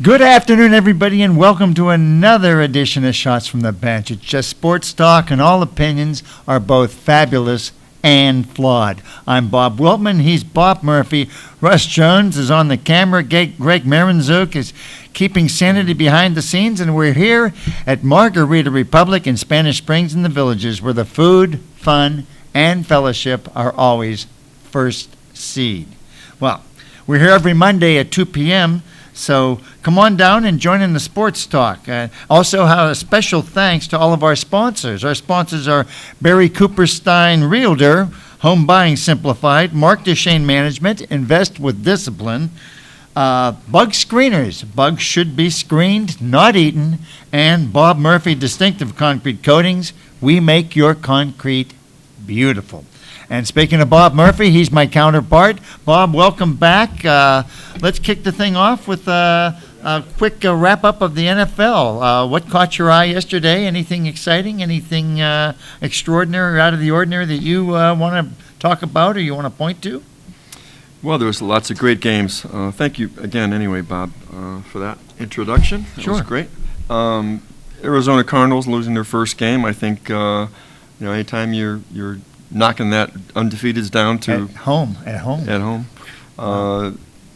Good afternoon, everybody, and welcome to another edition of Shots from the Bench. It's just sports talk, and all opinions are both fabulous and flawed. I'm Bob Wiltman. He's Bob Murphy. Russ Jones is on the camera. Greg Maranzuk is keeping sanity behind the scenes, and we're here at Margarita Republic in Spanish Springs in the Villages, where the food, fun, and fellowship are always first seed. Well, we're here every Monday at 2 p.m., so come on down and join in the sports talk. Also, have a special thanks to all of our sponsors. Our sponsors are Barry Cooperstein Realtor, Home Buying Simplified, Mark Duchesne Management, Invest with Discipline, Bug Screeners, bugs should be screened, not eaten, and Bob Murphy Distinctive Concrete Coatings. We make your concrete beautiful. And speaking of Bob Murphy, he's my counterpart. Bob, welcome back. Let's kick the thing off with a quick wrap-up of the NFL. What caught your eye yesterday? Anything exciting? Anything extraordinary or out of the ordinary that you want to talk about or you want to point to? Well, there was lots of great games. Thank you again, anyway, Bob, for that introduction. It was great. Arizona Cardinals losing their first game. I think anytime you're knocking that undefeateds down to at home.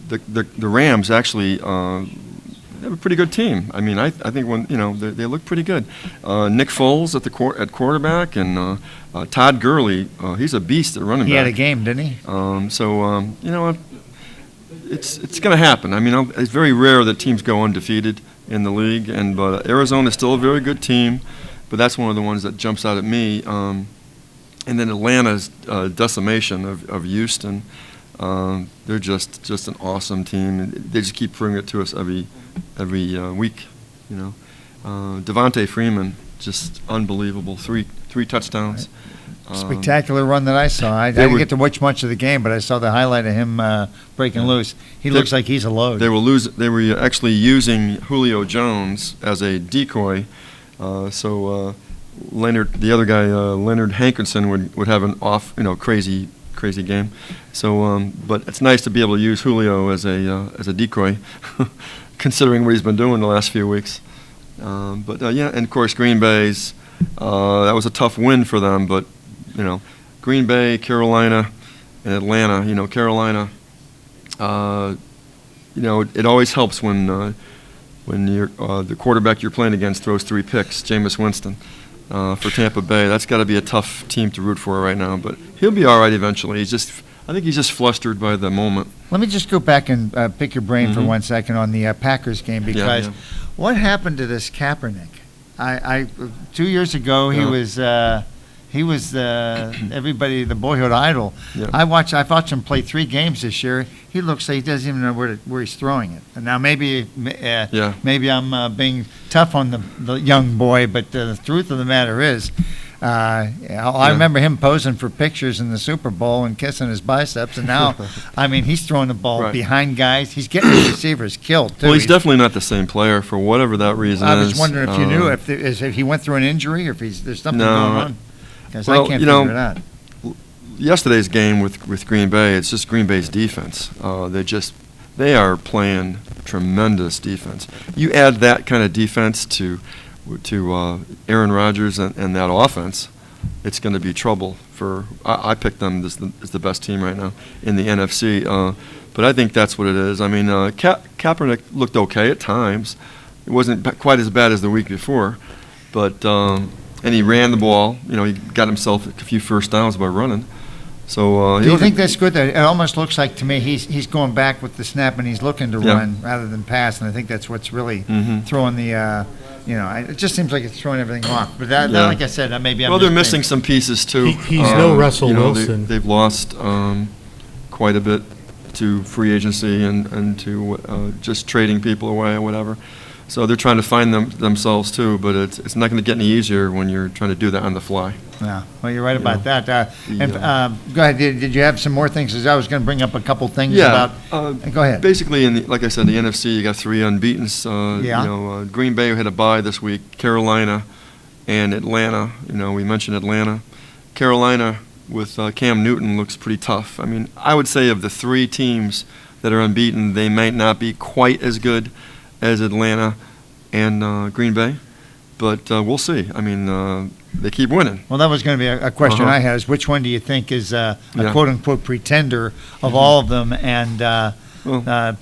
The Rams actually they have a pretty good team. I mean, I think when they look pretty good. Nick Foles at quarterback and Todd Gurley, he's a beast at running back. He had a game, didn't he? It's going to happen. I mean, it's very rare that teams go undefeated in the league, but Arizona's still a very good team. But that's one of the ones that jumps out at me. And then Atlanta's decimation of Houston. They're just an awesome team. They just keep bringing it to us every week. Devontae Freeman, just unbelievable. Three touchdowns. Spectacular run that I saw. I didn't get to watch much of the game, but I saw the highlight of him breaking loose. He looks like he's a load. They were actually using Julio Jones as a decoy. Leonard, the other guy, Leonard Hankinson, would have an off, crazy game. So, but it's nice to be able to use Julio as a decoy, considering what he's been doing the last few weeks. And of course Green Bay's that was a tough win for them, but Green Bay, Carolina, and Atlanta. Carolina, it always helps when you're the quarterback you're playing against throws 3 picks, Jameis Winston. For Tampa Bay, that's got to be a tough team to root for right now, but he'll be all right eventually. I think he's just flustered by the moment. Let me just go back and pick your brain for 1 second on the Packers game, because what happened to this Kaepernick? 2 years ago he was everybody, the boyhood idol. Yeah. I watched him play 3 games this year. He looks like he doesn't even know where he's throwing it. And now maybe I'm being tough on the young boy, but the truth of the matter is, I remember him posing for pictures in the Super Bowl and kissing his biceps, and now, he's throwing the ball behind guys. He's getting the receivers killed, too. Well, he's definitely not the same player for whatever that reason is. I was wondering if you knew if he went through an injury or if there's something going on. Because I can't figure it out. Yesterday's game with Green Bay, it's just Green Bay's defense. They are playing tremendous defense. You add that kind of defense to Aaron Rodgers and that offense, it's going to be trouble for. I picked them as the best team right now in the NFC. But I think that's what it is. Kaepernick looked okay at times. It wasn't quite as bad as the week before, but. And he ran the ball. He got himself a few first downs by running. So do you think that's good? It almost looks like to me he's going back with the snap and he's looking to run rather than pass, and I think that's what's really throwing the. It just seems like it's throwing everything off. But like I said, maybe I'm. Well, they're missing some pieces too. He's no Russell Wilson. They've lost quite a bit to free agency and to just trading people away or whatever. So they're trying to find themselves too, but it's not going to get any easier when you're trying to do that on the fly. Yeah, well, you're right about that. Go ahead. Did you have some more things? Because I was going to bring up a couple things about. Go ahead. Basically, like I said, the NFC, you got 3 unbeatens. Green Bay had a bye this week. Carolina and Atlanta. We mentioned Atlanta. Carolina with Cam Newton looks pretty tough. I would say of the 3 teams that are unbeaten, they might not be quite as good as Atlanta and Green Bay, but we'll see. I mean, they keep winning. Well, that was going to be a question I had, is which one do you think is a quote-unquote pretender of all of them? And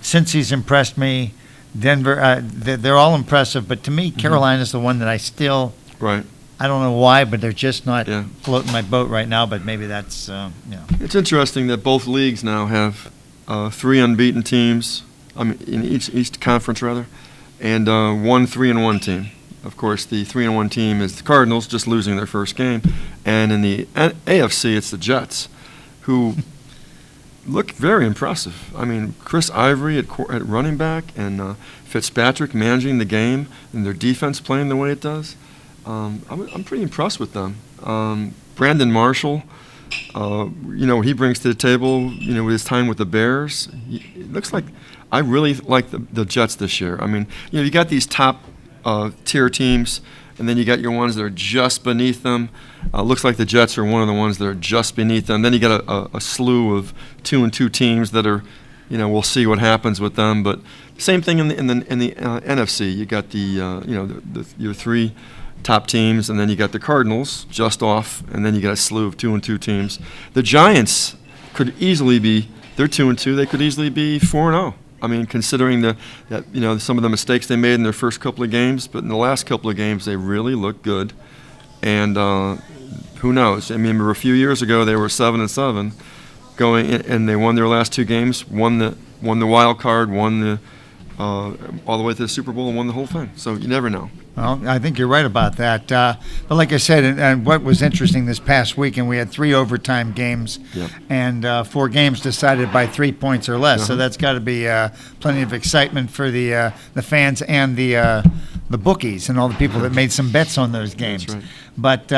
since he's impressed me, Denver, they're all impressive, but to me, Carolina's the one that I still – Right. I don't know why, but they're just not floating my boat right now, but maybe that's, It's interesting that both leagues now have 3 unbeaten teams, in each conference, rather, and 1 3-1 team. Of course, the 3-1 team is the Cardinals, just losing their first game. And in the AFC, it's the Jets, who look very impressive. I mean, Chris Ivory at running back and Fitzpatrick managing the game and their defense playing the way it does. I'm pretty impressed with them. Brandon Marshall, what he brings to the table, with his time with the Bears. It looks like I really like the Jets this year. I mean, you got these top tier teams, and then you got your ones that are just beneath them. Looks like the Jets are one of the ones that are just beneath them. Then you got a slew of 2-2 teams that are, we'll see what happens with them. But same thing in the NFC. You got your 3 top teams, and then you got the Cardinals just off, and then you got a slew of 2-2 teams. The Giants could easily be, they're 2-2. They could easily be 4-0. I mean, considering that some of the mistakes they made in their first couple of games, but in the last couple of games they really looked good. And who knows? I mean, remember a few years ago they were 7-7, going in, and they won their last 2 games, won the wild card, won the all the way to the Super Bowl, and won the whole thing. So you never know. Well, I think you're right about that. But like I said, and what was interesting this past weekend, we had 3 overtime games and 4 games decided by 3 points or less. So that's got to be plenty of excitement for the fans and the bookies and all the people that made some bets on those games. That's right. But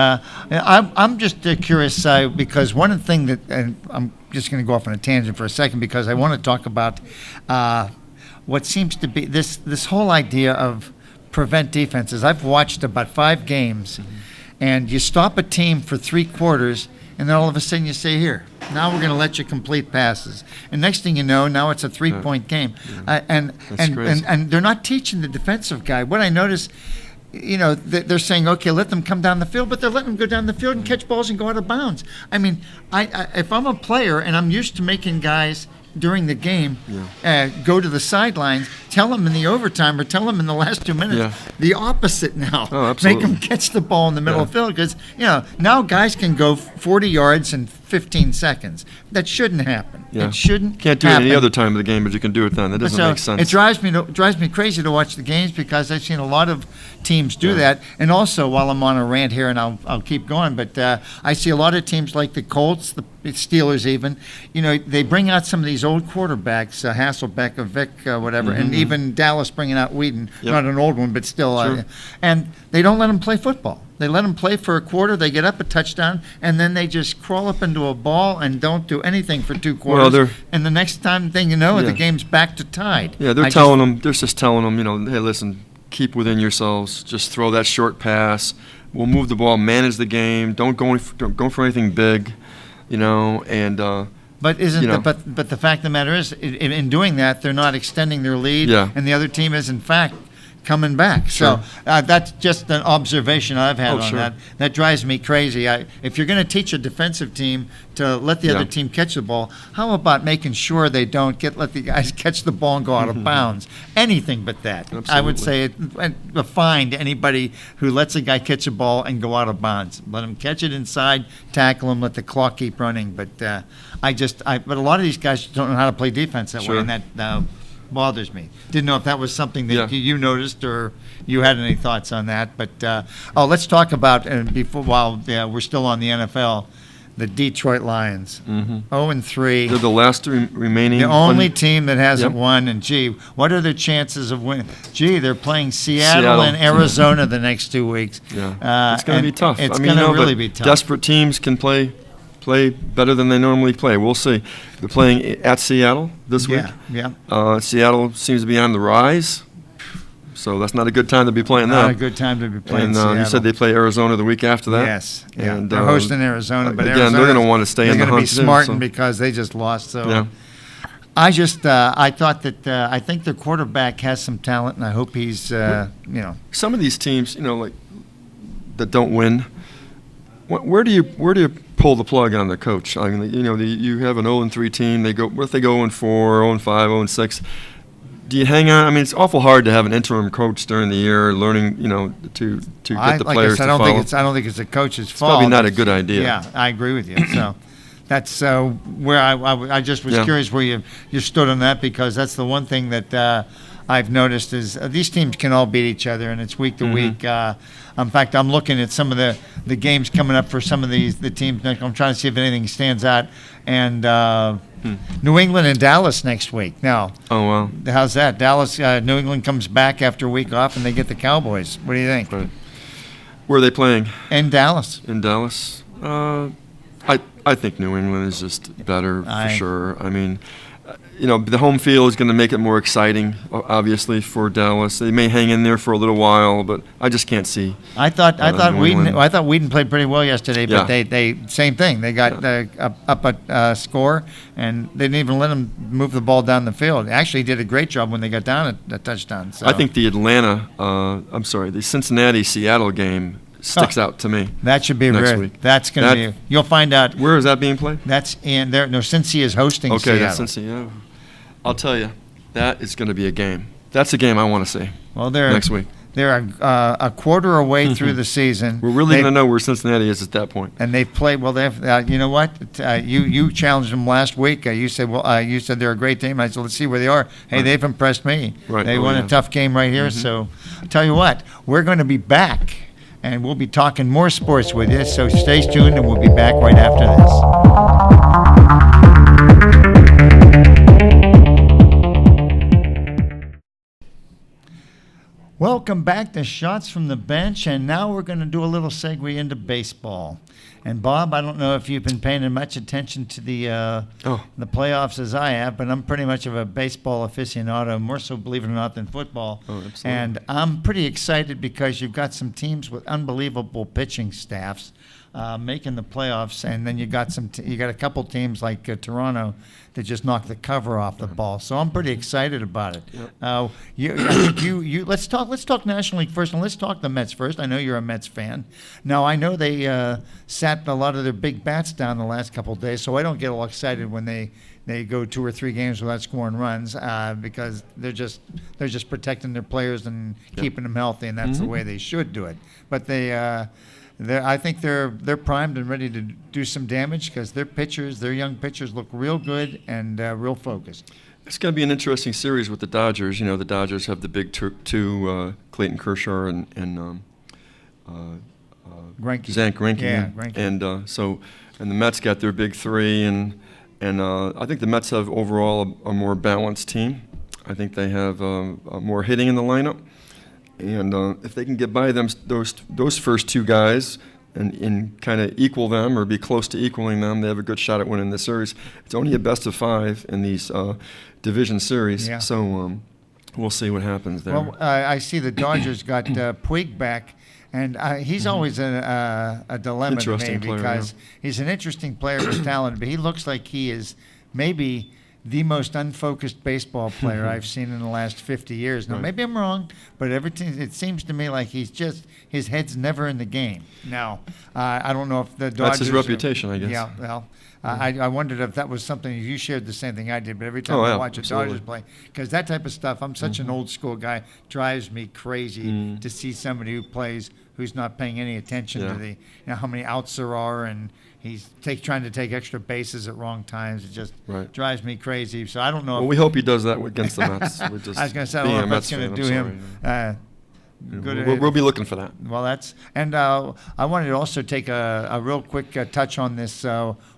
I'm just curious because one of the things that, and I'm just going to go off on a tangent for a second because I want to talk about what seems to be this whole idea of prevent defenses. I've watched about 5 games, and you stop a team for 3 quarters, and then all of a sudden you say, here, now we're going to let you complete passes. And next thing you know, now it's a 3-point game. And they're not teaching the defensive guy. What I notice, they're saying, okay, let them come down the field, but they're letting them go down the field and catch balls and go out of bounds. I mean, if I'm a player and I'm used to making guys during the game go to the sidelines, tell them in the overtime or tell them in the last 2 minutes the opposite now. Oh, absolutely. Make them catch the ball in the middle of the field because, now guys can go 40 yards in 15 seconds. That shouldn't happen. Yeah. It shouldn't Can't do happen. it any other time of the game, but you can do it then. That doesn't make sense. It drives me crazy to watch the games because I've seen a lot of teams do that. And also, while I'm on a rant here, and I'll keep going, but I see a lot of teams like the Colts, the Steelers even, they bring out some of these old quarterbacks, Hasselbeck, Vic, whatever, and even Dallas bringing out Whedon, not an old one, but still, and they don't let them play football. They let them play for a quarter, they get up a touchdown, and then they just crawl up into a ball and don't do anything for 2 quarters. And the next thing you know, the game's back to tied. Yeah, they're just telling them, hey, listen, keep within yourselves, just throw that short pass. We'll move the ball, manage the game, don't go for anything big, and but but the fact of the matter is, in doing that, they're not extending their lead, and the other team is in fact coming back. So that's just an observation I've had on that. That drives me crazy. If you're going to teach a defensive team to let the other team catch the ball, how about making sure they don't let the guys catch the ball and go out of bounds? Anything but that. Absolutely. I would say a fine to anybody who lets a guy catch a ball and go out of bounds. Let him catch it inside, tackle him, let the clock keep running. But but a lot of these guys don't know how to play defense that way, and that bothers me. Didn't know if that was something that you noticed or you had any thoughts on that. But let's talk about while we're still on the NFL, the Detroit Lions. 0-3. They're the last remaining. The only team that hasn't won. And what are their chances of winning? They're playing Seattle and Arizona the next 2 weeks. Yeah, it's going to be tough. It's going to really be tough. Desperate teams can play better than they normally play. We'll see. They're playing at Seattle this week. Seattle seems to be on the rise, so that's not a good time to be playing them. Not a good time to be playing Seattle. You said they play Arizona the week after that? Yes. And, they're hosting Arizona, but again, they're going to want to stay in the hunt. They're going to be smarting because they just lost. So. I thought that I think their quarterback has some talent, and I hope he's Some of these teams, like that don't win. Where do you pull the plug on the coach? I mean, you have an 0-3 team. What if they go 0-4, 0-5, 0-6? Do you hang on? I mean, it's awful hard to have an interim coach during the year, learning, to get the players to follow. I don't think it's the coach's fault. It's probably not a good idea. Yeah, I agree with you. So that's where I just was curious where you stood on that, because that's the one thing that I've noticed is these teams can all beat each other, and it's week to week. In fact, I'm looking at some of the games coming up for some of the teams next. I'm trying to see if anything stands out. And New England and Dallas next week. Now, oh wow, how's that? Dallas, New England comes back after a week off, and they get the Cowboys. What do you think? Right. Where are they playing? In Dallas. In Dallas, I think New England is just better for sure. I mean, the home field is going to make it more exciting, obviously, for Dallas. They may hang in there for a little while, but I just can't see. I thought Whedon played pretty well yesterday, but they same thing. They got up a score, and they didn't even let them move the ball down the field. Actually, he did a great job when they got down a touchdown. So. I think the the Cincinnati-Seattle game sticks out to me. That should be next week. That's going to be. You'll find out. Where is that being played? That's in there. No, Cincy is hosting Seattle. Okay, that's Cincy. Yeah. I'll tell you, that is going to be a game. That's a game I want to see. Well, next week. They're a quarter away through the season. We're really going to know where Cincinnati is at that point. And they've played well. They've you know what? You challenged them last week. You said you said they're a great team. I said let's see where they are. Hey, right. They've impressed me. Right. They won a tough game right here. So I'll tell you what, we're going to be back. And we'll be talking more sports with you, so stay tuned, and we'll be back right after this. Welcome back to Shots from the Bench, and now we're going to do a little segue into baseball. And Bob, I don't know if you've been paying much attention to the playoffs as I have, but I'm pretty much of a baseball aficionado, more so, believe it or not, than football. Oh, absolutely. And I'm pretty excited because you've got some teams with unbelievable pitching staffs making the playoffs, and then you got you got a couple teams like Toronto that just knocked the cover off the ball. So I'm pretty excited about it. Yep. I think let's talk National League first, and let's talk the Mets first. I know you're a Mets fan. Now I know they sat a lot of their big bats down the last couple of days, so I don't get all excited when they go 2 or 3 games without scoring runs because they're just protecting their players and keeping them healthy, and that's the way they should do it. But I think they're primed and ready to do some damage because their young pitchers look real good and real focused. It's going to be an interesting series with the Dodgers. The Dodgers have the big two, Clayton Kershaw and Zach Greinke. Yeah, Greinke. And the Mets got their big 3, and I think the Mets have overall a more balanced team. I think they have more hitting in the lineup. And if they can get by those first 2 guys and kind of equal them or be close to equaling them, they have a good shot at winning the series. It's only a best of 5 in these division series, so we'll see what happens there. Well, I see the Dodgers got Puig back, and he's always a dilemma to me because he's an interesting player with talent, but he looks like he is maybe the most unfocused baseball player I've seen in the last 50 years. Now, maybe I'm wrong, but it seems to me like his head's never in the game. Now, I don't know if the Dodgers... That's his reputation, I guess. Yeah, well, I wondered if that was something, you shared the same thing I did, but every time I watch the Dodgers play, because that type of stuff, I'm such an old school guy, drives me crazy to see somebody who plays who's not paying any attention to how many outs there are, and he's trying to take extra bases at wrong times. It just drives me crazy. So I don't know. Well, we hope he does that against the Mets. I was going to say, I don't know if that's going to do him good. We'll be looking for that. Well, I wanted to also take a real quick touch on this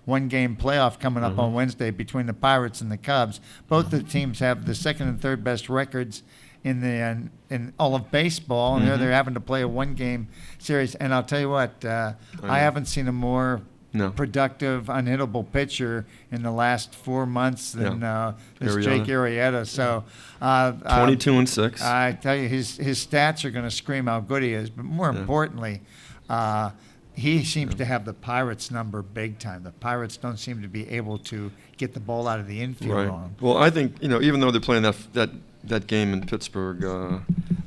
one-game playoff coming up on Wednesday between the Pirates and the Cubs. Both the teams have the second and third best records in all of baseball, and they're having to play a one-game series. And I'll tell you what, I haven't seen a more productive, unhittable pitcher in the last 4 months than this Jake Arrieta. So 22-6. I tell you, his stats are going to scream how good he is. But more importantly, he seems to have the Pirates' number big time. The Pirates don't seem to be able to get the ball out of the infield long. Well, I think, even though they're playing that game in Pittsburgh,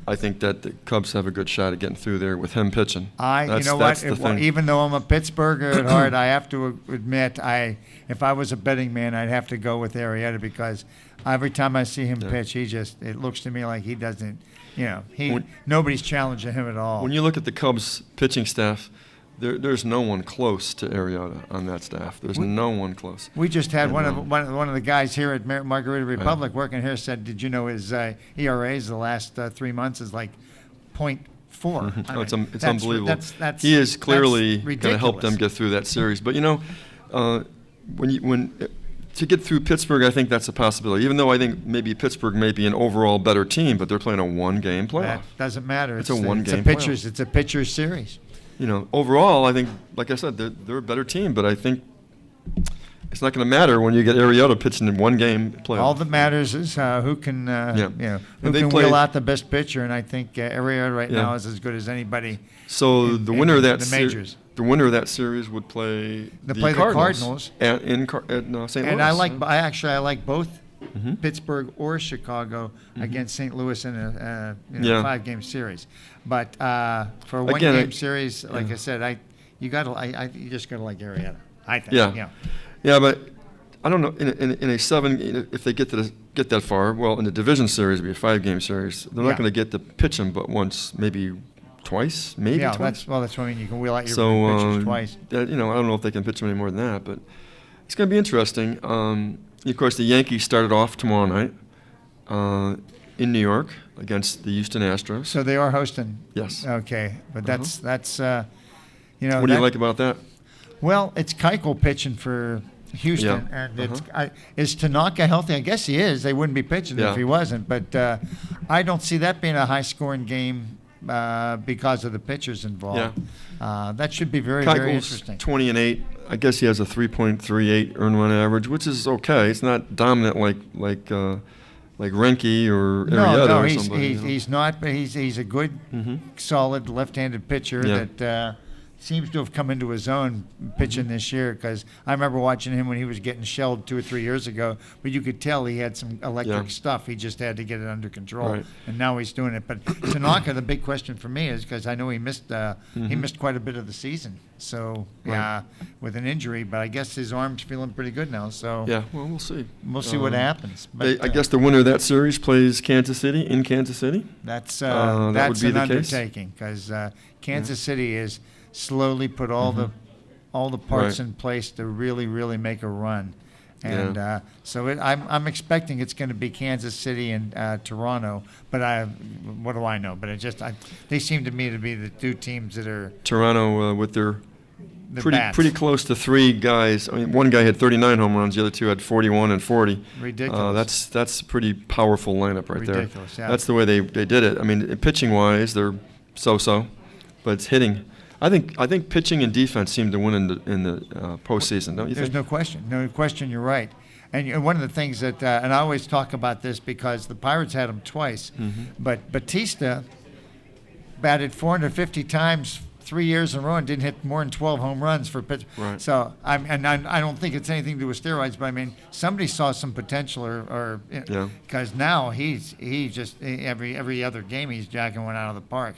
I think that the Cubs have a good shot at getting through there with him pitching. That's the thing. Even though I'm a Pittsburgher at heart, I have to admit, if I was a betting man, I'd have to go with Arrieta because every time I see him pitch, it looks to me like he doesn't, nobody's challenging him at all. When you look at the Cubs pitching staff, there's no one close to Arrieta on that staff. There's no one close. We just had one of the guys here at Margarita Republic working here said, "Did you know his ERAs the last 3 months is like .4?" It's unbelievable. He is clearly going to help them get through that series. But to get through Pittsburgh, I think that's a possibility. Even though I think maybe Pittsburgh may be an overall better team, but they're playing a one-game playoff. That doesn't matter. It's a one-game playoff. It's a pitcher's series. Overall, I think, like I said, they're a better team, but I think it's not going to matter when you get Arrieta pitching in one-game playoff. All that matters is who can wheel out the best pitcher, and I think Arrieta now is as good as anybody. So the winner of that majors. The winner of that series would play the Cardinals at St. Louis. And I like both Pittsburgh or Chicago against St. Louis in a 5-game series. But for a one-game series, like I said, you just got to like Arrieta. I think. Yeah, but I don't know. In a 7, if they get that far, well, in the division series, it'd be a 5-game series. They're not going to get to pitch them, but once, maybe twice, twice. That's what I mean. You can wheel out your pitchers twice. I don't know if they can pitch them any more than that, but it's going to be interesting. Of course, the Yankees started off tomorrow night in New York against the Houston Astros. So they are hosting. Yes. Okay, but that's What do you like about that? Well, it's Keuchel pitching for Houston, and is Tanaka healthy? I guess he is. They wouldn't be pitching if he wasn't. But I don't see that being a high-scoring game because of the pitchers involved. That should be very, very interesting. 20-8. I guess he has a 3.38 earned run average, which is okay. It's not dominant like Renke or Arrieta or somebody. He's not. But he's a good, solid left-handed pitcher that seems to have come into his own pitching this year, because I remember watching him when he was getting shelled 2 or 3 years ago, but you could tell he had some electric stuff. He just had to get it under control, and now he's doing it. But Tanaka, the big question for me is, because I know he missed quite a bit of the season, so with an injury, but I guess his arm's feeling pretty good now. So well, we'll see. We'll see what happens. But, I guess the winner of that series plays Kansas City in Kansas City. That's would be an the undertaking, because Kansas City is slowly put all the parts in place to really, really make a run. And so I'm expecting it's going to be Kansas City and Toronto. But what do I know? But they seem to me to be the two teams that are Toronto with their pretty close to 3 guys. I mean, one guy had 39 home runs, the other 2 had 41 and 40. Ridiculous. That's a pretty powerful lineup right there. Ridiculous. Yeah. That's the way they did it. I mean, pitching wise, they're so-so, but it's hitting. I think pitching and defense seem to win in the postseason, don't you think? There's no question. No question, you're right. And one of the things that, and I always talk about this because the Pirates had him twice, but Batista batted 450 times 3 years in a row and didn't hit more than 12 home runs for pitch. Right. So I don't think it's anything to do with steroids, but I mean somebody saw some potential, or because now he just every other game he's jacking one out of the park.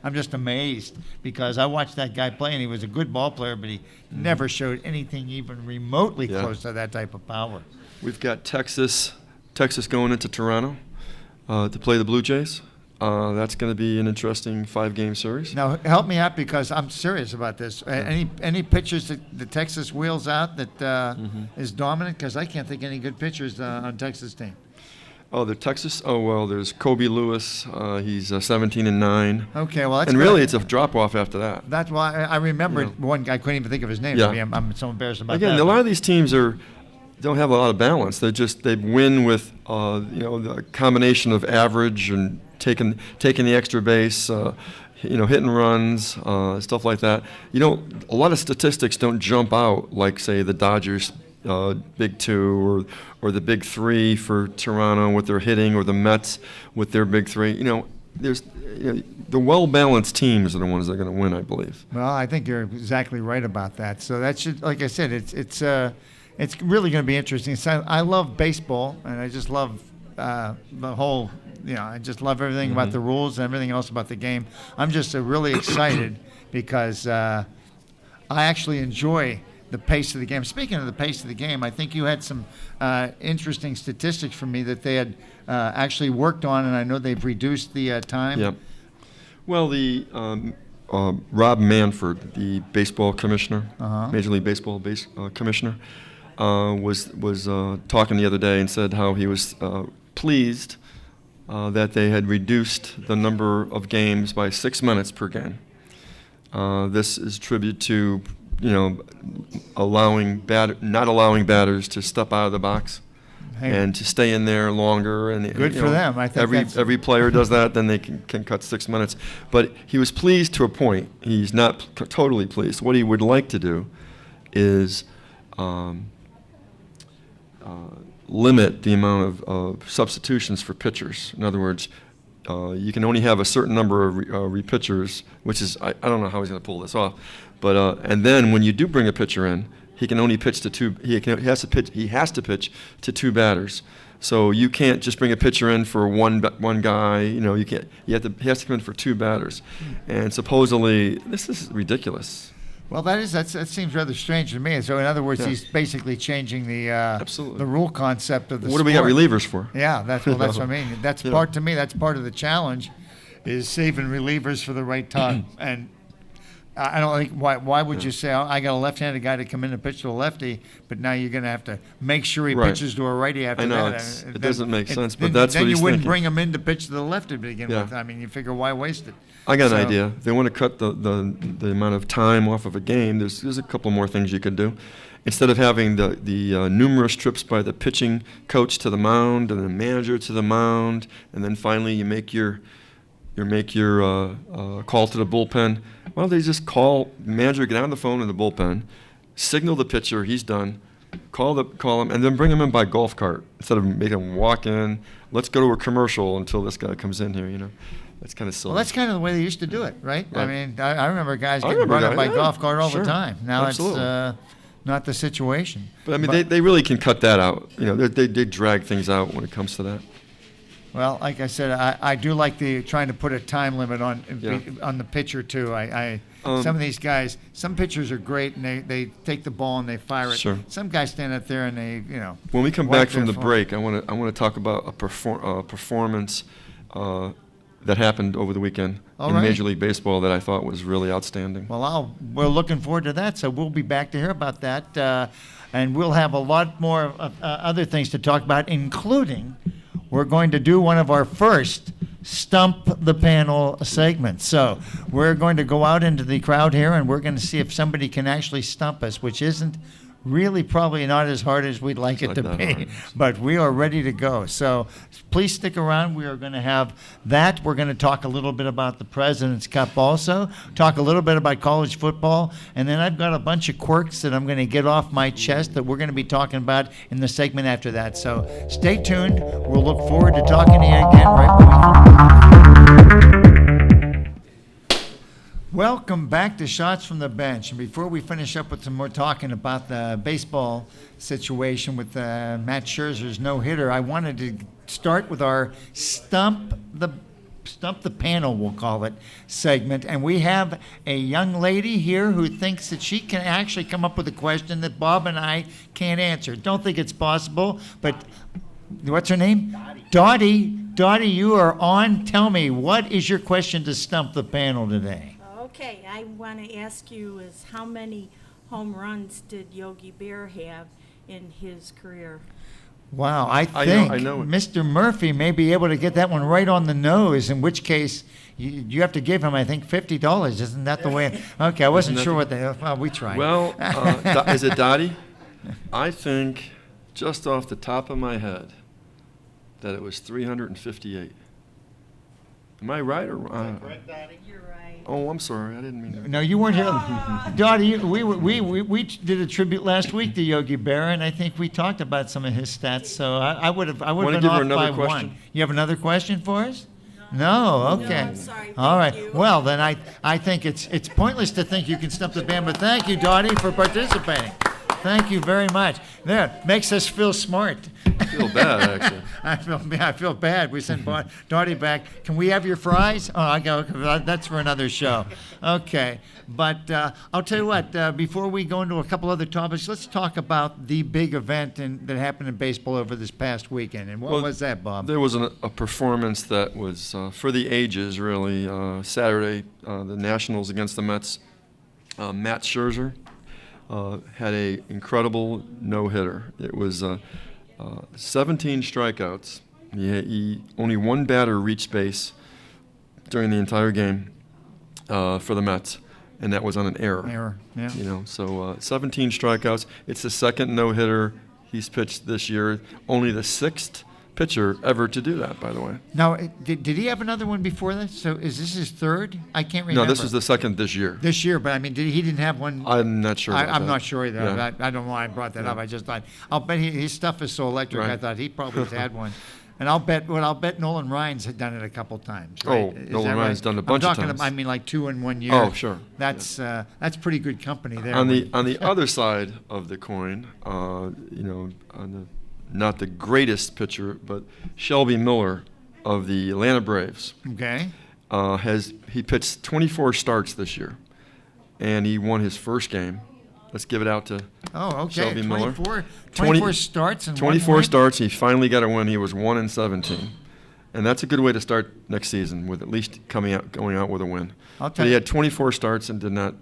I'm just amazed, because I watched that guy play and he was a good ball player, but he never showed anything even remotely close to that type of power. We've got Texas going into Toronto to play the Blue Jays. That's going to be an interesting 5-game series. Now, help me out, because I'm serious about this. Any pitchers that the Texas wheels out that is dominant? Because I can't think any good pitchers on Texas team. Oh, the Texas. Oh well, there's Kobe Lewis. He's 17-9. Okay, well, that's and really, it's a drop off after that. That's why I remember one guy. I couldn't even think of his name. Yeah. I'm so embarrassed about that. Again, a lot of these teams don't have a lot of balance. They win with the combination of average and taking the extra base, hitting runs, stuff like that. A lot of statistics don't jump out like, say, the Dodgers' big 2 or the big 3 for Toronto with their hitting, or the Mets with their big 3. the well-balanced teams are the ones that are going to win, I believe. Well, I think you're exactly right about that. So that should, like I said, it's really going to be interesting. So I love baseball, and I just love the whole. I just love everything about the rules and everything else about the game. I'm just really excited because I actually enjoy the pace of the game. Speaking of the pace of the game, I think you had some interesting statistics for me that they had actually worked on, and I know they've reduced the time. Yep. Well, the Rob Manfred, the baseball commissioner, Major League Baseball commissioner, was talking the other day and said how he was pleased that they had reduced the number of games by 6 minutes per game. This is a tribute to not allowing batters to step out of the box and to stay in there longer. And good for them. I think every player does that. Then they can cut 6 minutes. But he was pleased to a point. He's not totally pleased. What he would like to do is limit the amount of substitutions for pitchers. In other words, you can only have a certain number of repitchers, which is I don't know how he's going to pull this off, but and then when you do bring a pitcher in, he can only pitch to two. He has to pitch to two batters. So you can't just bring a pitcher in for one guy. You can't. He has to come in for two batters, and supposedly this is ridiculous. Well, that seems rather strange to me. So, in other words, he's basically changing the rule concept of the What sport. do we got relievers for? Yeah, that's what I mean. That's part of the challenge, is saving relievers for the right time. And I don't think why would you say, I got a left-handed guy to come in and pitch to a lefty, but now you're going to have to make sure he pitches to a righty after that. I know, it doesn't make sense, but that's what he's thinking. Then you wouldn't bring him in to pitch to the left to begin with. I mean, you figure, why waste it? I got an idea. If they want to cut the amount of time off of a game, there's a couple more things you could do. Instead of having the numerous trips by the pitching coach to the mound and the manager to the mound, and then finally you make your call to the bullpen. Why don't they just call the manager, get on the phone in the bullpen, signal the pitcher he's done, call him, and then bring him in by golf cart instead of making him walk in. Let's go to a commercial until this guy comes in here. That's kind of silly. Well, that's kind of the way they used to do it, right? I mean, I remember guys getting brought up by golf cart all the time. Now it's not the situation. But I mean, they really can cut that out. They drag things out when it comes to that. Well, like I said, I do like trying to put a time limit on the pitcher too. Some of these guys, some pitchers are great and they take the ball and they fire it. Sure. Some guys stand up there and they When we come back from the break, I want to talk about a performance that happened over the weekend in Major League Baseball that I thought was really outstanding. Well, we're looking forward to that, so we'll be back to hear about that, and we'll have a lot more other things to talk about, including we're going to do one of our first Stump the Panel segments. So we're going to go out into the crowd here, and we're going to see if somebody can actually stump us, which isn't really probably not as hard as we'd like it to be, but we are ready to go. So please stick around. We are going to have that. We're going to talk a little bit about the President's Cup also, talk a little bit about college football, and then I've got a bunch of quirks that I'm going to get off my chest that we're going to be talking about in the segment after that. So stay tuned. We'll look forward to talking to you again right when we come back. Welcome back to Shots from the Bench. And before we finish up with some more talking about the baseball situation with Matt Scherzer's no-hitter, I wanted to start with our Stump the Panel, we'll call it, segment. And we have a young lady here who thinks that she can actually come up with a question that Bob and I can't answer. Don't think it's possible, but what's her name? Dottie. Dottie, you are on. Tell me, what is your question to Stump the Panel today? Okay, I want to ask you is how many home runs did Yogi Bear have in his career? Wow, I think I know Mr. Murphy may be able to get that one right on the nose, in which case you have to give him, I think, $50. Isn't that the way? Okay, I wasn't sure what well, we tried. Well, is it Dottie? I think, just off the top of my head, that it was 358. Am I right or wrong? Correct, Dottie? You're right. Oh, I'm sorry. I didn't mean to. No, you weren't here. Dottie, we did a tribute last week to Yogi Berra, and I think we talked about some of his stats. So I would have been give her off another by question? one. You have another question for us? No, okay. I'm sorry. All right. Thank you. Well, then I think it's pointless to think you can stump the band, but thank you, Dottie, for participating. Thank you very much. There, makes us feel smart. I feel bad, actually. I feel bad. We sent Dottie back. Can we have your fries? Oh, I go. That's for another show. Okay, but I'll tell you what. Before we go into a couple other topics, let's talk about the big event that happened in baseball over this past weekend. And what was that, Bob? There was a performance that was for the ages, really. Saturday, the Nationals against the Mets. Matt Scherzer had a incredible no-hitter. It was 17 strikeouts. He only one batter reached base during the entire game for the Mets, and that was on an error. Yeah. So 17 strikeouts. It's the second no-hitter he's pitched this year. Only the sixth pitcher ever to do that, by the way. Now, did he have another one before this? So is this his third? I can't remember. No, this is the second this year. This year, but I mean, he didn't have one? I'm not sure. I'm not sure either. Yeah. I don't know why I brought that up. I just thought, I'll bet his stuff is so electric. Right. I thought he probably has had one. And I'll bet Nolan Ryan's had done it a couple times. Right? Oh, Nolan Ryan's done it a bunch of times. I mean, like 2 in 1 year. Oh, sure. That's pretty good company there. On the other side of the coin, not the greatest pitcher, but Shelby Miller of the Atlanta Braves. Okay. He pitched 24 starts this year, and he won his first game. Let's give it out to Shelby Miller. 24 starts and 24 1 win? starts. He finally got a win. He was 1-17, and that's a good way to start next season, with at least going out with a win. But he had 24 starts and did not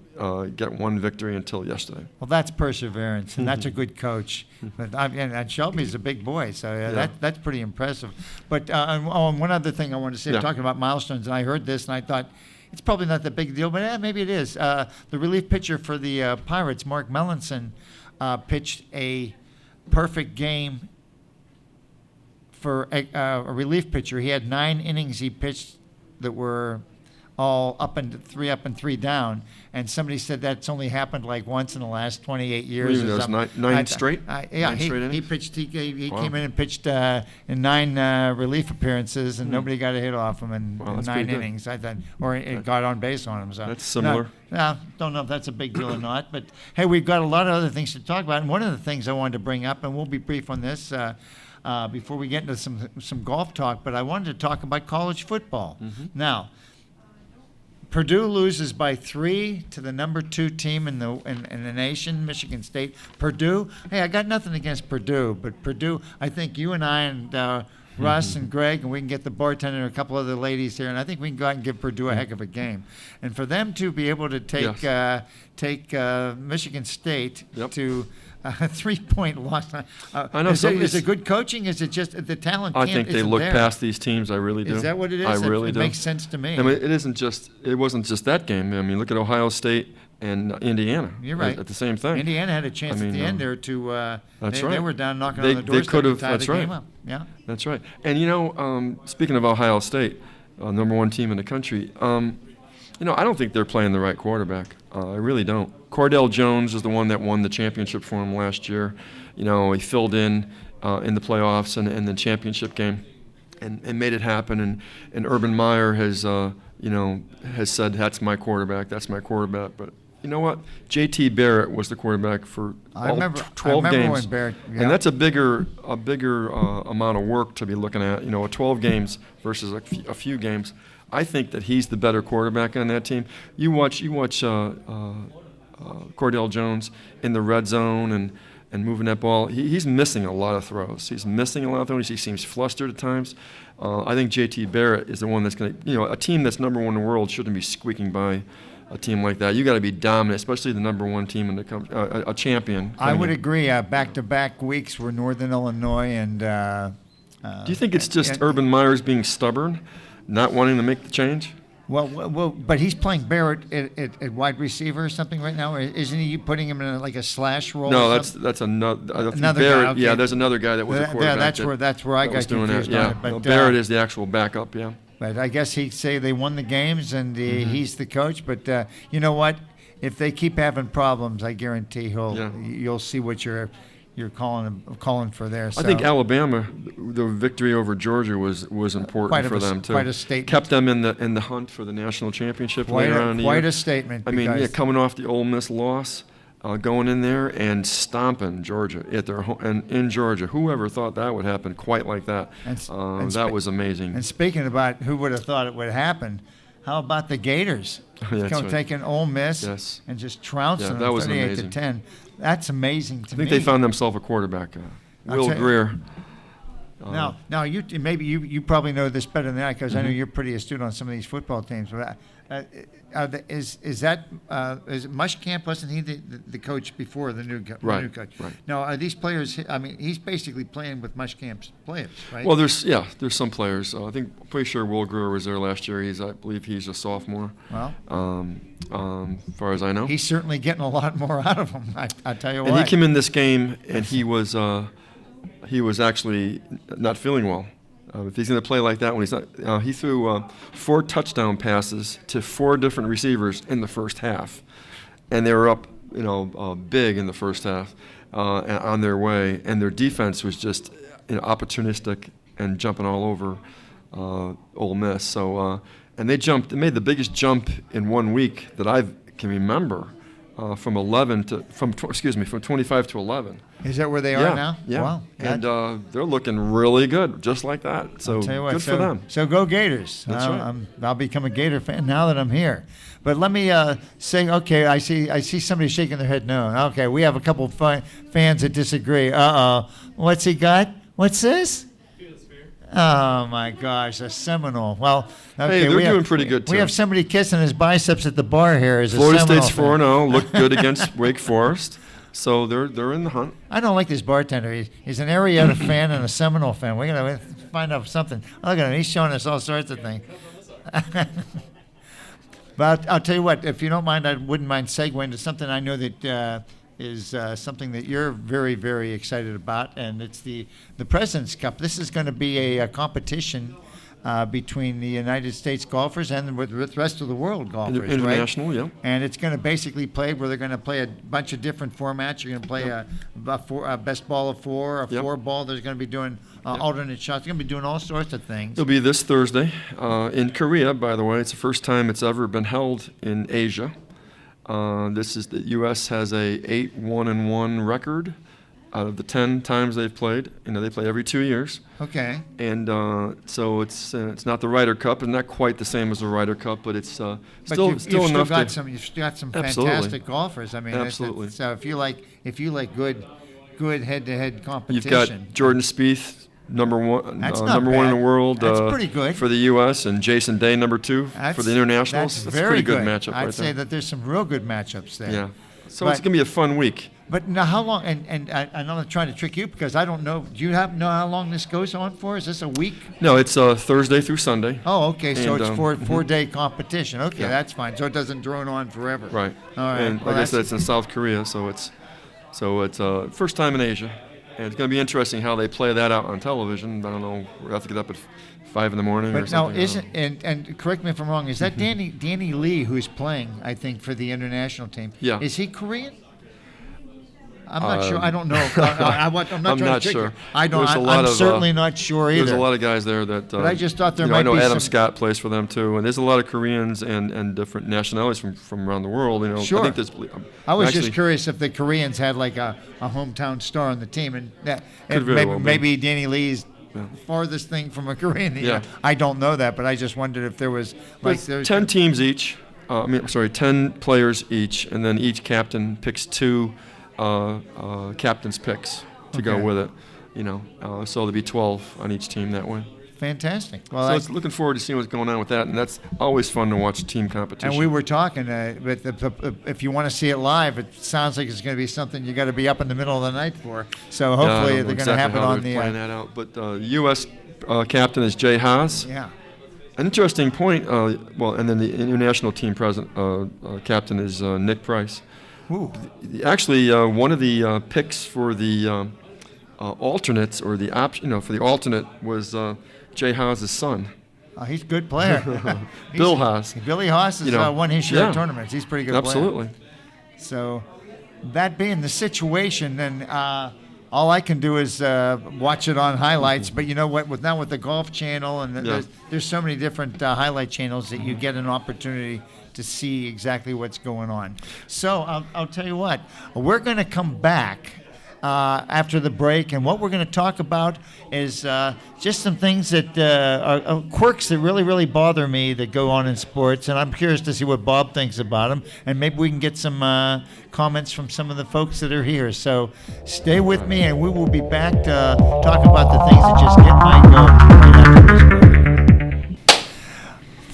get one victory until yesterday. Well, that's perseverance, and that's a good coach. But and Shelby's a big boy, so that's pretty impressive. But and one other thing I wanted to say, talking about milestones, and I heard this, and I thought it's probably not that big a deal, but maybe it is. The relief pitcher for the Pirates, Mark Melanson, pitched a perfect game for a relief pitcher. He had 9 innings he pitched that were all up and 3 down, and somebody said that's only happened like once in the last 28 years. Or something. Nine straight? Yeah, he pitched. He came in and pitched in 9 relief appearances, and nobody got a hit off him in 9 innings. I thought, or it got on base on him. So that's similar. Don't know if that's a big deal or not, but hey, we've got a lot of other things to talk about, and one of the things I wanted to bring up, and we'll be brief on this. Before we get into some golf talk, but I wanted to talk about college football. Now, Purdue loses by 3 to the number 2 team in the nation, Michigan State. Purdue, hey, I got nothing against Purdue, but Purdue, I think you and I and Russ and Greg, and we can get the bartender and a couple other ladies here, and I think we can go out and give Purdue a heck of a game. And for them to be able to take Michigan State to a 3-point loss. I know. Is it good coaching? Is it just the talent? I think they look past these teams. I really do. Is that what it is? I really do. It makes sense to me. I mean, it wasn't just that game. I mean, look at Ohio State and Indiana. You're right. At the same thing. Indiana had a chance at the end there to. That's right. They were down knocking on the They doorstep could have. to tie That's the right. game up. Yeah. That's right. And speaking of Ohio State, number 1 team in the country. I don't think they're playing the right quarterback. I really don't. Cordell Jones is the one that won the championship for him last year. He filled in the playoffs and the championship game, and made it happen. And Urban Meyer has said that's my quarterback. That's my quarterback. But you know what? J.T. Barrett was the quarterback for 12 games, when Barrett, and that's a bigger amount of work to be looking at. 12 games versus a few games. I think that he's the better quarterback on that team. You watch Cordell Jones in the red zone and moving that ball. He's missing a lot of throws. He seems flustered at times. I think J.T. Barrett is the one that's going to, a team that's number 1 in the world shouldn't be squeaking by a team like that. You got to be dominant, especially the number 1 team in the country, a champion. I would agree. Back-to-back weeks were Northern Illinois and. Do you think it's just Urban Meyer's being stubborn, not wanting to make the change? Well, but he's playing Barrett at wide receiver or something right now, or isn't he putting him in a slash role? No, that's another Barrett, guy. Okay. Yeah, there's another guy that was a quarterback. That's where I got confused on it. But Barrett is the actual backup. Yeah. But I guess he'd say they won the games and he's the coach. But you know what? If they keep having problems, I guarantee you'll see what you're you're calling for there. So. I think Alabama, the victory over Georgia was important for them too. Quite a statement. Kept them in the hunt for the national championship later on in the year. Quite a statement. I mean, coming off the Ole Miss loss, going in there and stomping Georgia at their home and in Georgia. Whoever thought that would happen quite like that? That was amazing. And speaking about who would have thought it would happen, how about the Gators? Taking Ole Miss and just trouncing them 38-10. That's amazing to me. I think they found themselves a quarterback, Will Greer. Now you probably know this better than I, because I know you're pretty astute on some of these football teams. But is Muschamp, wasn't he the coach before the new coach? Right. Now, are these players? I mean, he's basically playing with Muschkamp's players, right? Well, there's some players. I'm pretty sure Will Greer was there last year. I believe he's a sophomore. Well, as far as I know, he's certainly getting a lot more out of them. I tell you what. And he came in this game and he was actually not feeling well. If he's going to play like that when he's not, he threw 4 touchdown passes to 4 different receivers in the first half, and they were up, big in the first half, on their way. And their defense was just opportunistic and jumping all over Ole Miss. So and they made the biggest jump in 1 week that I can remember. From 25 to 11. Is that where they are now? Yeah. Wow. And they're looking really good, just like that. So good for them. So go Gators. That's right. I'll become a Gator fan now that I'm here. But let me say, okay, I see somebody shaking their head no. Okay, we have a couple of fans that disagree. What's he got? What's this? Oh, my gosh, a Seminole. Well, okay, hey, they're doing pretty good, too. We have somebody kissing his biceps at the bar here. As Florida a Seminole State's 4-0, looked good against Wake Forest. So they're in the hunt. I don't like this bartender. He's an Arietta fan and a Seminole fan. We're going to find out something. Look at him. He's showing us all sorts of things. But I'll tell you what, if you don't mind, I wouldn't mind segueing to something I know that is something that you're very, very excited about, and it's the President's Cup. This is going to be a competition between the United States golfers and with the rest of the world golfers, international, right? Yeah. And it's going to basically play where they're going to play a bunch of different formats. You're going to play a best ball of 4, a 4-ball. There's going to be doing alternate shots. They're going to be doing all sorts of things. It'll be this Thursday in Korea, by the way. It's the first time it's ever been held in Asia. The U.S. has a 8-1-1 record out of the 10 times they've played. They play every 2 years. Okay. And so it's not the Ryder Cup, and not quite the same as the Ryder Cup, but it's still enough. You've got some fantastic golfers. I mean, absolutely. So if you like good head-to-head competition, you've got Jordan Spieth. Number one That's in bad. the world. That's pretty good for the U.S. and Jason Day, number 2 for the internationals. That's a pretty good I'd matchup. I'd say that there's some real good matchups there. Yeah. So it's going to be a fun week. But now, how long? And I'm not trying to trick you because I don't know. Do you know how long this goes on for? Is this a week? No, it's Thursday through Sunday. Oh, okay. So it's 4-day competition. Okay, that's fine. So it doesn't drone on forever. Right. All right. And like I said, it's in South Korea, so it's first time in Asia. And it's going to be interesting how they play that out on television. I don't know. We'll have to get up at 5 in the morning or something. But now, and correct me if I'm wrong, is that Danny Lee who's playing, I think, for the international team? Yeah. Is he Korean? I'm not sure. I don't know. I'm not trying to trick sure. You. I'm certainly not sure either. There's a lot of guys there that. But I just thought there might be I know Adam Scott plays for them too, and there's a lot of Koreans and different nationalities from around the world. Sure. I think I was just curious if the Koreans had like a hometown star on the team, and maybe Danny Lee's farthest thing from a Korean. I don't know that, but I just wondered if there was like 10 teams each. 10 players each, and then each captain picks 2 captain's picks to go with it. So there'll be 12 on each team that way. Fantastic. Well, so I was looking forward to seeing what's going on with that, and that's always fun to watch team competition. And we were talking, but if you want to see it live, it sounds like it's going to be something you got to be up in the middle of the night for. So hopefully they're going to have it on the. Plan that out, but U.S. Captain is Jay Haas. Yeah. An interesting point. And then the international team captain is Nick Price. Ooh. Actually, one of the picks for the alternates or the option, for the alternate was Jay Haas's son. He's a good player. Bill Haas. Billy Haas has won his share of tournaments. He's a pretty good Absolutely. player. So, that being the situation, then all I can do is watch it on highlights. But you know what? With the Golf Channel and there's so many different highlight channels that you get an opportunity to see exactly what's going on. So I'll tell you what, we're going to come back after the break, and what we're going to talk about is just some things that are quirks that really, really bother me that go on in sports, and I'm curious to see what Bob thinks about them, and maybe we can get some comments from some of the folks that are here. So stay with me, and we will be back to talk about the things that just get my goat right after this break.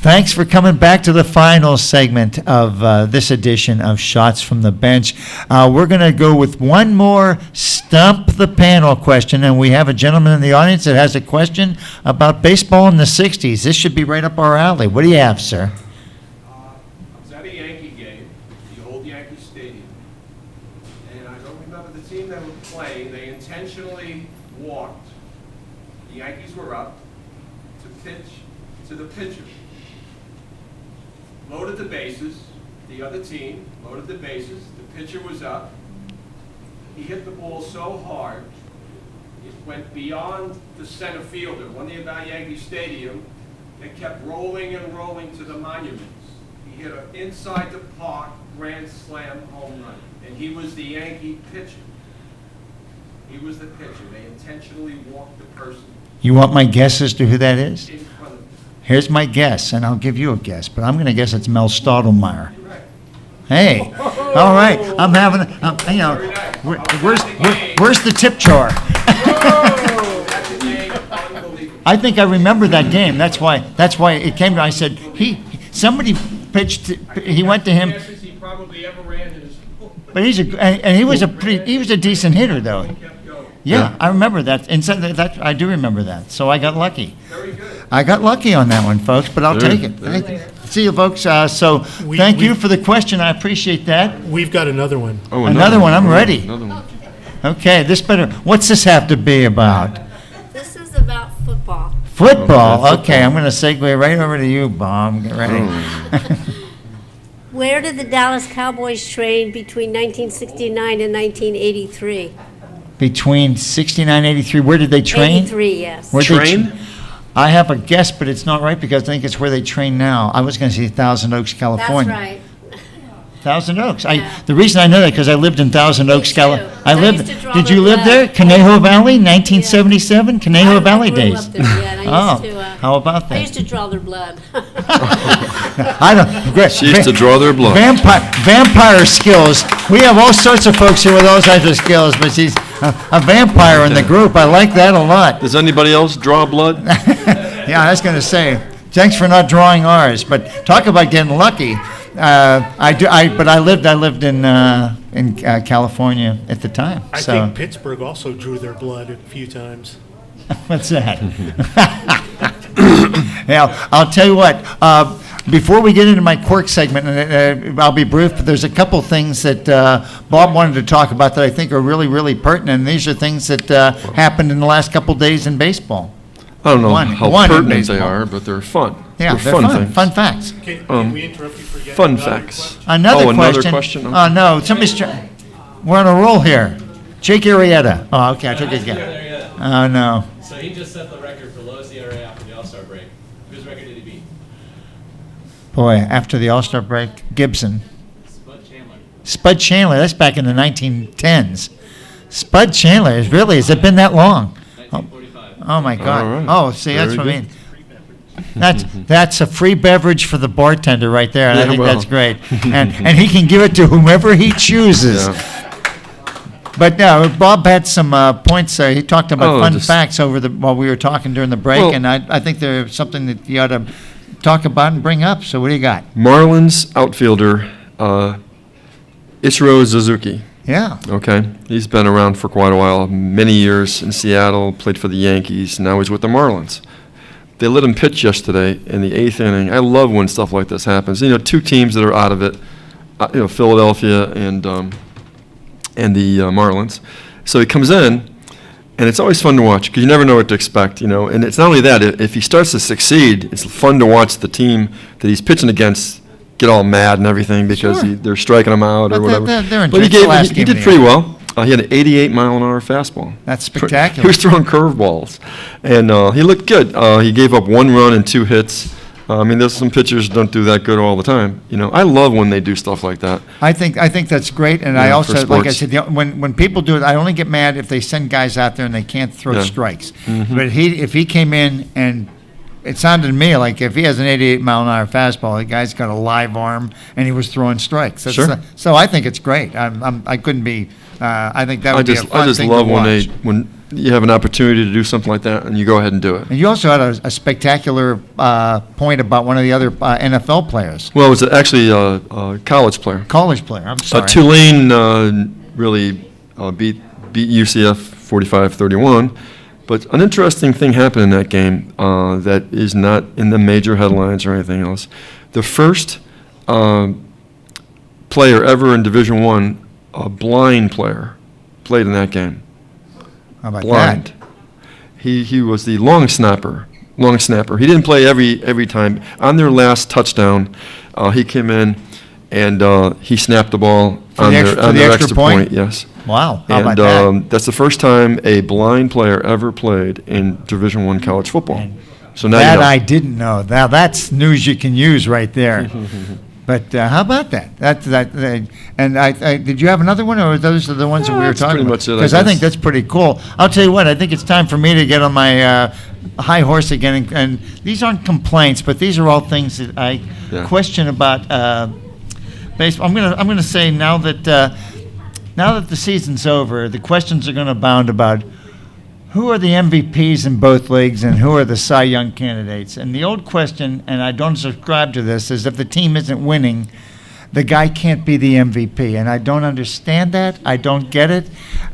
Thanks for coming back to the final segment of this edition of Shots from the Bench. We're going to go with one more Stump the Panel question, and we have a gentleman in the audience that has a question about baseball in the 60s. This should be right up our alley. What do you have, sir? I was at a Yankee game, the old Yankee Stadium, and I don't remember the team that were playing. They intentionally walked. The Yankees were up to pitch to the pitcher. Loaded the bases, the other team loaded the bases, the pitcher was up. He hit the ball so hard, it went beyond the center fielder, one thing about Yankee Stadium, it kept rolling and rolling to the monuments. He hit an inside the park grand slam home run, and he was the Yankee pitcher. He was the pitcher. They intentionally walked the person You want my guess as to who that is? in front of them. Here's my guess, and I'll give you a guess, but I'm going to guess it's Mel Stottlemyre. Correct. Hey, all right, I'm having, where's the tip jar? That's a name, unbelievable. I think I remember that game. That's why it came to. I said somebody pitched. He went to him, Fastest he probably ever ran in his. but he was a decent hitter though. He kept going. Yeah, I remember that. And so that I do remember that. So I got lucky. Very good. I got lucky on that one, folks. But I'll Very take it. good. Thank you. See you, folks. So We- thank we- you for the question. I appreciate that. We've got another one. Oh, Another one. I'm ready. Another one. Okay, this better. What's this have to be about? This is about football. Football. Okay, Okay, I'm going to segue right over to you, Bob. Get ready. Where did the Dallas Cowboys train between 1969 and 1983? Between 69 and 83, where did they train? 83, yes. Where'd they Train? I have a guess, but it's not right because I think it's where they train now. I was going to say Thousand Oaks, That's California. right. Thousand Oaks. Yeah. The reason I know that because I lived in Thousand Oaks, too. California. I used to draw Did the you live blood. there? Conejo Valley, 1977, Conejo I Valley grew days. up there, yeah, and I Oh, used to, how about I that? used to draw their blood. I don't. Great. She used to draw their blood. Vampire skills. We have all sorts of folks here with all types of skills, but she's a vampire in the group. I like that a lot. Does anybody else draw blood? Yeah, I was going to say, thanks for not drawing ours. But talk about getting lucky. But I lived in California at the time. I So think Pittsburgh also drew their blood a few times. what's that? Now I'll tell you what. Before we get into my quirk segment, and I'll be brief, but there's a couple things that Bob wanted to talk about that I think are really, really pertinent. And these are things that happened in the last couple days in baseball. I don't know One how in pertinent they baseball. are, but they're fun. Yeah, they're they're fun. things. Fun facts. Can we interrupt you for getting Fun another facts. question? Another Another question. question? Oh, no, somebody's we're on a roll here. Jake Arrieta. Oh, okay, I took it again. Oh, no. So he just set the record for lowest ERA after the All-Star break. Whose record did he beat? Boy, after the All-Star break, Gibson. Spud Chandler. Spud Chandler, that's back in the 1910s. Spud Chandler, has it been that long? 1945. Oh, my God. All right. Oh, see, that's Very what I good. mean. That's a free beverage for the bartender right there, and I Yeah, think well. that's great. And he can give it to whomever he chooses. Yeah. But no, Bob had some points. He talked about Oh, fun just- facts while we were talking during the break, Well- and I think there's something that you ought to talk about and bring up. So what do you got? Marlins outfielder Ichiro Suzuki. Yeah. Okay, he's been around for quite a while, many years in Seattle, played for the Yankees, now he's with the Marlins. They let him pitch yesterday in the 8th inning. I love when stuff like this happens. You know, two teams that are out of it, Philadelphia and the Marlins. So he comes in, and it's always fun to watch because you never know what to expect, And it's not only that, if he starts to succeed, it's fun to watch the team that he's pitching against get all mad and everything because Sure. they're striking him out But or whatever. they're in But the last he game did of the pretty year. well. He had an 88-mile-an-hour fastball. That's spectacular. He was throwing curveballs, and he looked good. He gave up 1 run and 2 hits. I mean, there's some pitchers don't do that good all the time. I love when they do stuff like that. I think that's great, and I Yeah, also, for like I sports. said, when people do it, I only get mad if they send guys out there and they can't throw Yeah. strikes. Mhm. But if he came in and it sounded to me like if he has an 88-mile-an-hour fastball, the guy's got a live arm and he was throwing strikes. Sure. So I think it's great. I couldn't be. I think that would be a fun I just thing love to watch. when you have an opportunity to do something like that and you go ahead and do it. And you also had a spectacular point about one of the other NFL players, Well, it was actually a college player. college player. I'm sorry. Tulane really beat UCF 45-31. But an interesting thing happened in that game that is not in the major headlines or anything else. The first player ever in Division I, a blind player, played in that game. How about Blind. that? He was the long snapper. He didn't play every time. On their last touchdown, he came in and he snapped the ball on their extra point. Yes. Wow. How And about that? that's the first time a blind player ever played in Division I college football. So now That you know. I didn't know. Now that's news you can use right there. But how about that? Did you have another one, or those are the ones that we were That's talking pretty about? much it, I Because I think guess. that's pretty cool. I'll tell you what. I think it's time for me to get on my high horse again. And these aren't complaints, but these are all things that I Yeah. question about baseball. I'm gonna say now that the season's over, the questions are going to abound about who are the MVPs in both leagues and who are the Cy Young candidates. And the old question, and I don't subscribe to this, is if the team isn't winning, the guy can't be the MVP. And I don't understand that. I don't get it.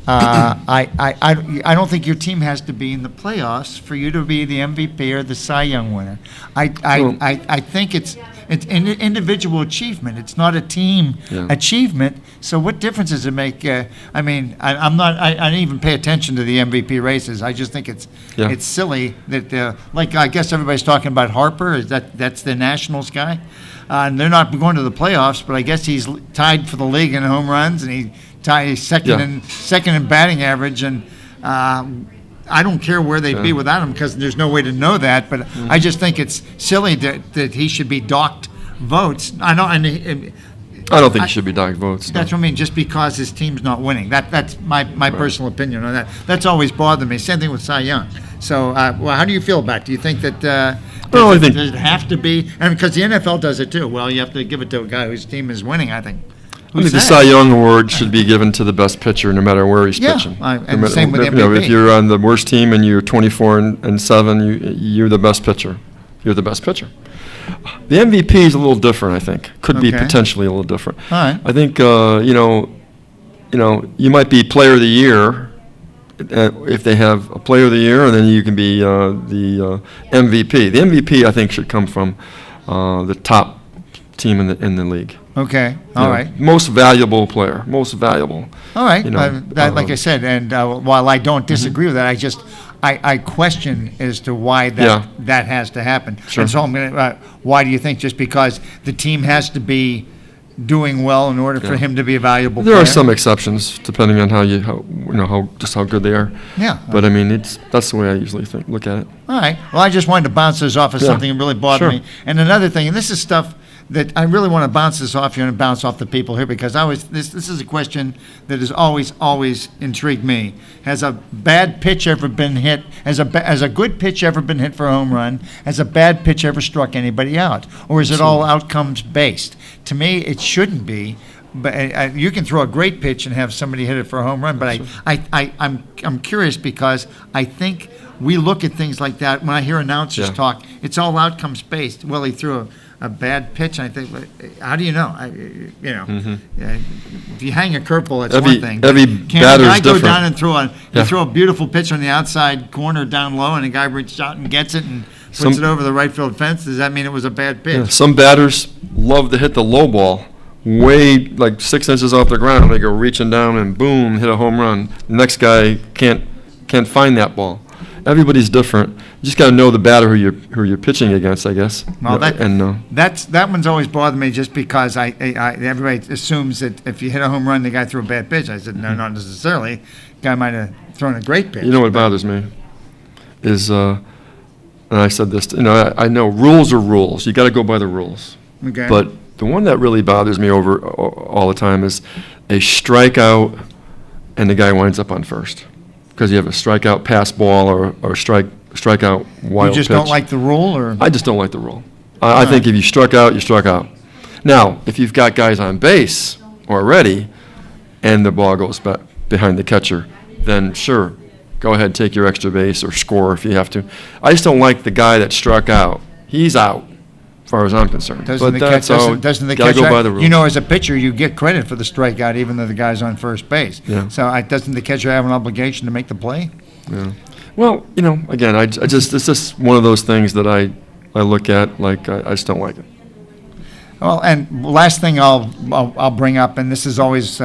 I don't think your team has to be in the playoffs for you to be the MVP or the Cy Young winner. I think it's an individual achievement. It's not a team Yeah. achievement. So what difference does it make? I don't even pay attention to the MVP races. I just think it's Yeah. silly that I guess everybody's talking about Harper. That's the Nationals guy, and they're not going to the playoffs. But I guess he's tied for the league in home runs, and he tied second in batting average, and. I don't care where they'd be without him because there's no way to know that. But I just think it's silly that he should be docked votes. I know, and I don't think he should be docked votes. no. that's what I mean. Just because his team's not winning, that's my personal opinion on that. That's always bothered me. Same thing with Cy Young. So, well, how do you feel about it? Do you think that? Well, I think- does it have to be? And because the NFL does it too. Well, you have to give it to a guy whose team is winning. I think. I think the Who's Cy that? Young Award should be given to the best pitcher, no matter where he's Yeah, pitching. and No matter- same with if MVP. you're on the worst team and you're 24-7, you're the best pitcher. You're the best pitcher. The MVP is a little different, I think. Could be Okay. potentially a little different. All right. I think you might be Player of the Year if they have a Player of the Year, and then you can be the MVP. The MVP, I think, should come from the top team in the league. Okay. You All know, right. Most valuable player. Most valuable. All right. You know, Like I said, and while I don't disagree with that, I question as to why Yeah. that has to happen. Sure. And so I'm going to. Why do you think just because the team has to be doing well in order for Yeah. him to be a valuable There player? are some exceptions depending on how good they are. Yeah. But I mean, that's the way I usually look at it. All right. Well, I just wanted to bounce this off of Yeah. something that really bothered Sure. me. And another thing, and this is stuff that I really want to bounce this off you and bounce off the people here because this is a question that has always intrigued me. Has a bad pitch ever been hit? Has a good pitch ever been hit for a home run? Has a bad pitch ever struck anybody out? Or is it all outcomes based? To me, it shouldn't be. But you can throw a great pitch and have somebody hit it for a home run. But I'm curious because I think we look at things like that when I hear announcers Yeah. talk. It's all outcomes based. Well, he threw a bad pitch. And I think, well, how do you know? If you hang a curveball, that's Every- one thing. every Can a batter's guy go different. down and Yeah. throw a beautiful pitch on the outside corner down low, and a guy reaches out and gets it and puts Some- it over the right field fence? Does that mean it was a bad pitch? Yeah, some batters love to hit the low ball way like 6 inches off the ground. They go reaching down and boom, hit a home run. The next guy can't find that ball. everybody's different. You just got to know the batter who you're pitching against, I guess. Well, And that one's always bothered me just because everybody assumes that if you hit a home run, the guy threw a bad pitch. I said, no, not necessarily. The guy might have thrown a great pitch. you know what bothers me is, and I said this, I know rules are rules. You got to go by the rules. Okay. But the one that really bothers me all the time is a strikeout and the guy winds up on first because you have a strikeout pass ball or strikeout wild You just pitch. don't like the rule, or? I just don't like the rule. I think if you struck out, you struck out. Now, if you've got guys on base already and the ball goes back behind the catcher, then sure, go ahead, take your extra base or score if you have to. I just don't like the guy that struck out. He's out, as far as I'm concerned. Doesn't the Gotta catcher, go by the rules. as a pitcher, you get credit for the strikeout even though the guy's on first base. Yeah. So doesn't the catcher have an obligation to make the play? Yeah. Well, again, I just it's just one of those things that I look at like I just don't like it. Well, and last thing I'll bring up, and this is always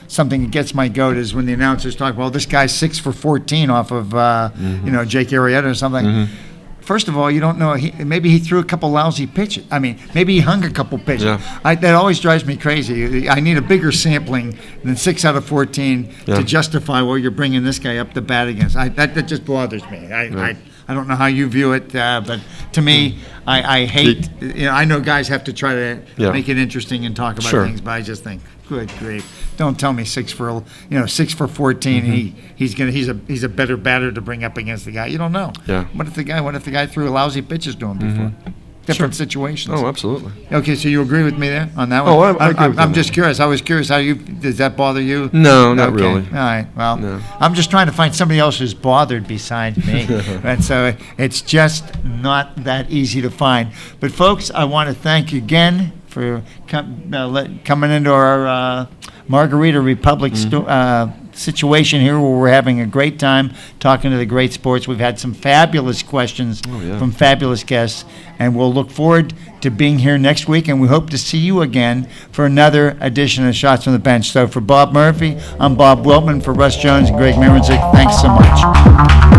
something that gets my goat, is when the announcers talk, well, this guy's 6 for 14 off of Jake Arrieta or something. Mm-hmm. First of all, you don't know. Maybe he threw a couple lousy pitches. I mean, maybe he hung a couple pitches. Yeah. That always drives me crazy. I need a bigger sampling than 6 out of 14 Yeah. to justify, well, you're bringing this guy up to bat against. That just bothers me. I don't know how you view it, but to me, I hate. I know guys have to try to Yeah. make it interesting and talk about Sure. things, but I just think, good grief! Don't tell me 6 for 14. Mm-hmm. He's a better batter to bring up against the guy. You don't know. Yeah. What if the guy threw lousy pitches to him before? Different situations. Oh, absolutely. Okay, so you agree with me there on that one? Oh, I agree with I'm you. just curious. I was curious how does that bother you? No, not Okay. really. All right. Well, No. I'm just trying to find somebody else who's bothered besides me, and so it's just not that easy to find. But folks, I want to thank you again for coming into our Margarita Republic situation here, where we're having a great time talking to the great sports. We've had some fabulous questions from fabulous guests, and we'll look forward to being here next week, and we hope to see you again for another edition of Shots from the Bench. So for Bob Murphy, I'm Bob Wiltman. For Russ Jones and Greg Miranczyk, thanks so much.